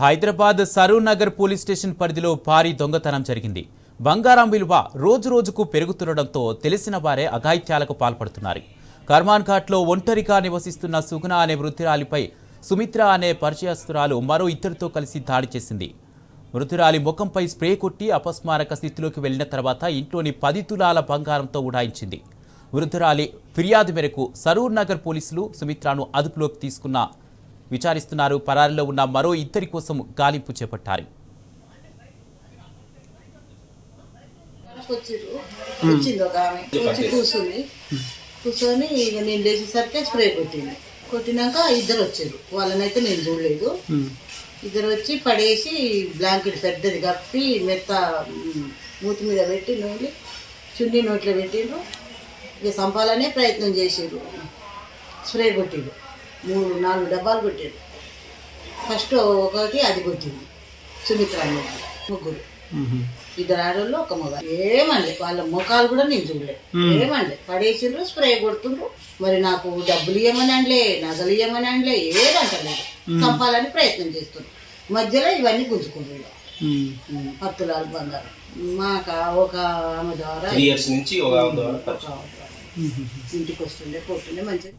Hyderabad Saroor Nagar police station పరిధిలో భారీ దొంగతనం జరిగింది. బంగారం విలువ రోజురోజుకు పెరుగుతుండటంతో తెలిసిన వారే అఘాయిత్యాలకు పాల్పడుతున్నారు. కర్మాన్ ఘాట్లో ఒంటరిగా నివసిస్తున్న సుగుణ అనే వృద్ధురాలిపై సుమిత్ర అనే పరిచయస్తురాలు మరో ఇద్దరితో కలిసి దాడి చేసింది. మృతురాలి ముఖంపై స్ప్రే కొట్టి అపస్మారక స్థితిలోకి వెళ్లిన తర్వాత ఇంట్లోని 10 తులాల బంగారంతో ఉడాయించింది. వృద్ధురాలి ఫిర్యాదు మేరకు సరూర్ నగర్ పోలీసులు సుమిత్రను అదుపులోకి విచారిస్తున్నారు. పరారీలో ఉన్న మరో ఇద్దరి కోసం గాలింపు చేపట్టారు. కూర్చొని ఇక నేను లేచేసరికి స్ప్రే కొట్టినాక ఇద్దరు వచ్చారు. వాళ్ళనైతే నేను చూడలేదు. ఇద్దరు వచ్చి పడేసి బ్లాంకెట్ పెద్దది కప్పి మెత్త మూతి మీద పెట్టి నూనె చున్నీ నోట్లో పెట్టిండ్రు. ఇక చంపాలనే ప్రయత్నం చేసారు. స్ప్రే కొట్టిండు. 3-4 డబ్బాలు కొట్టాడు. ఫస్ట్ ఒకటి అది కొట్టింది సుమిత్ర అనేది. ముగ్గురు, ఇద్దరు ఆడవాళ్ళు, ఒక మగ. ఏమండి వాళ్ళ ముఖాలు కూడా నేను చూడలేదు. ఏమండి పడేసిండ్రు, స్ప్రే కొడుతుండ్రు. మరి నాకు డబ్బులు ఇవ్వమని అనలే, నగలు ఇవ్వమని అనలే, ఏదంటలేదు. చంపాలని ప్రయత్నం చేస్తున్నారు. మధ్యలో ఇవన్నీ గుంజుకుంటున్నారు. 10 తులాలు బంగారం. మాకు ఒక ఆమె ద్వారా ఇంటికి వస్తుండే పోతుండే మంచిగా.